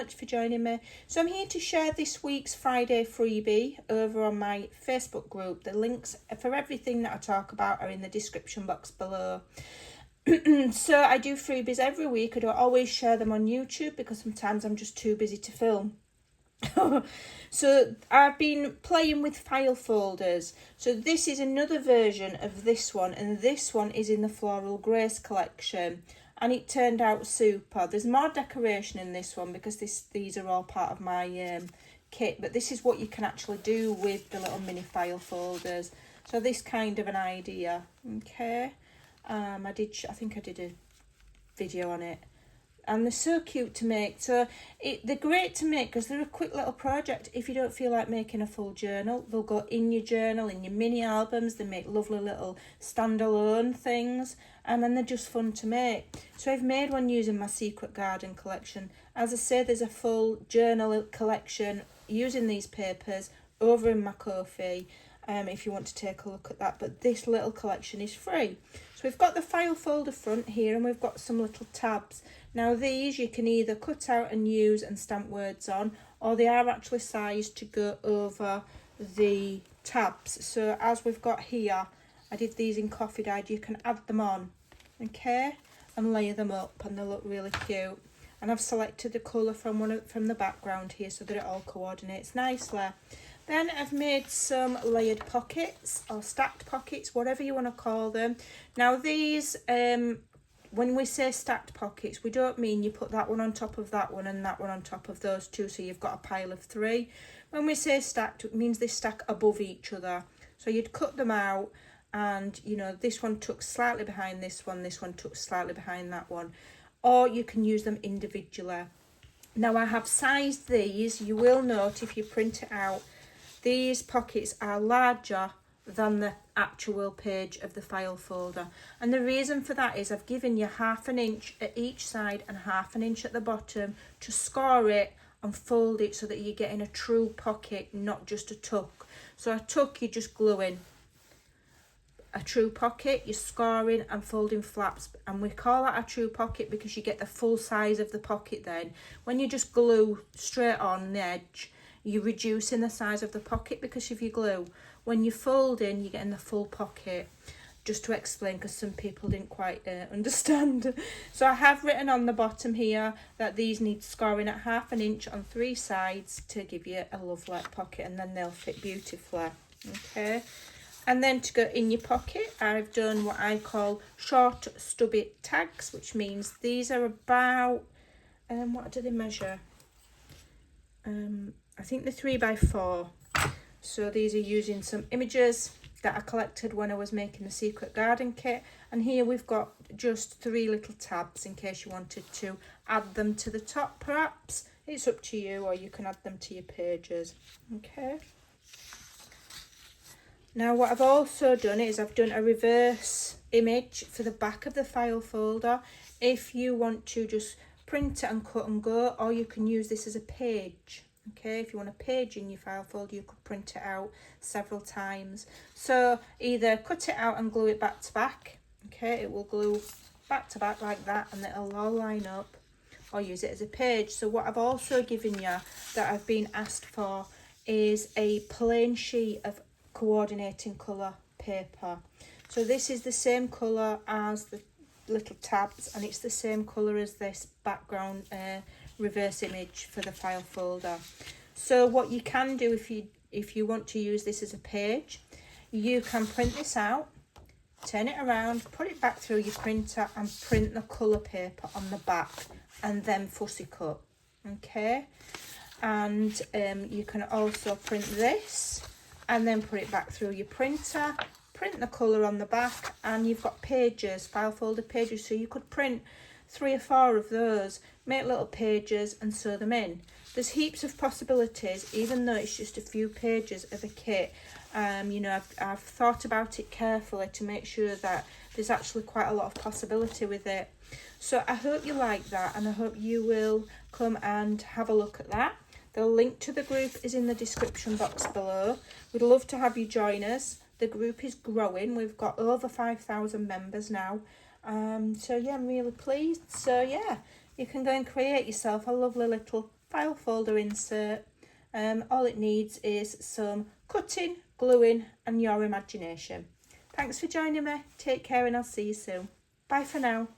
much for joining me. So I'm here to share this week's Friday freebie over on my Facebook group. The links for everything that I talk about are in the description box below. So I do freebies every week. I don't always share them on YouTube because sometimes I'm just too busy to film. So I've been playing with file folders. So this is another version of this one, and this one is in the Floral Grace collection, and it turned out super. There's more decoration in this one because these are all part of my kit, but this is what you can actually do with the little mini file folders. So this kind of an idea. Okay, I think I did a video on it. And they're so cute to make. So they're great to make because they're a quick little project. If you don't feel like making a full journal, they'll go in your journal, in your mini albums. They make lovely little standalone things. And they're just fun to make. So I've made one using my Secret Garden collection. As I say, there's a full journal collection using these papers over in my Ko-fi. If you want to take a look at that. But this little collection is free. So we've got the file folder front here, and we've got some little tabs. Now these you can either cut out and use and stamp words on, or they are actually sized to go over the tabs. So as we've got here, I did these in coffee dyed, you can add them on, okay, and layer them up, and they look really cute. And I've selected the colour from the background here so that it all coordinates nicely. Then I've made some layered pockets or stacked pockets, whatever you want to call them. Now these, when we say stacked pockets, we don't mean you put that one on top of that one and that one on top of those two, so you've got a pile of 3. When we say stacked, it means they stack above each other. So you'd cut them out, and you know, this one tucks slightly behind this one tucks slightly behind that one. Or you can use them individually. Now I have sized these. You will note if you print it out, these pockets are larger than the actual page of the file folder, and the reason for that is I've given you 1/2 inch at each side and 1/2 inch at the bottom to score it and fold it so that you're getting a true pocket, not just a tuck. So a tuck you're just gluing, a true pocket you're scoring and folding flaps, and we call that a true pocket because you get the full size of the pocket. Then when you just glue straight on the edge, you're reducing the size of the pocket because of your glue. When you fold in, you're getting the full pocket. Just to explain, because some people didn't quite understand. So I have written on the bottom here that these need scoring at 1/2 inch on 3 sides to give you a lovely pocket, and then they'll fit beautifully. Okay. And then to go in your pocket, I've done what I call short stubby tags, which means these are about, what do they measure? I think they're 3 by 4. So these are using some images that I collected when I was making the Secret Garden kit. And here we've got just 3 little tabs in case you wanted to add them to the top perhaps. It's up to you, or you can add them to your pages. Okay. Now what I've also done is I've done a reverse image for the back of the file folder. If you want to just print it and cut and go, or you can use this as a page. Okay, if you want a page in your file folder, you could print it out several times. So either cut it out and glue it back to back. Okay, it will glue back to back like that, and it'll all line up, or use it as a page. So what I've also given you that I've been asked for is a plain sheet of coordinating colour paper. So this is the same colour as the little tabs, and it's the same colour as this background reverse image for the file folder. So what you can do if you want to use this as a page, you can print this out, turn it around, put it back through your printer and print the colour paper on the back, and then fussy cut. Okay, and you can also print this and then put it back through your printer, print the colour on the back, and you've got pages, file folder pages. So you could print 3 or 4 of those, make little pages and sew them in. There's heaps of possibilities, even though it's just a few pages of a kit. You know, I've thought about it carefully to make sure that there's actually quite a lot of possibility with it. So I hope you like that, and I hope you will come and have a look at that. The link to the group is in the description box below. We'd love to have you join us. The group is growing. We've got over 5,000 members now. So yeah, I'm really pleased. So yeah, you can go and create yourself a lovely little file folder insert. All it needs is some cutting, gluing and your imagination. Thanks for joining me. Take care and I'll see you soon. Bye for now.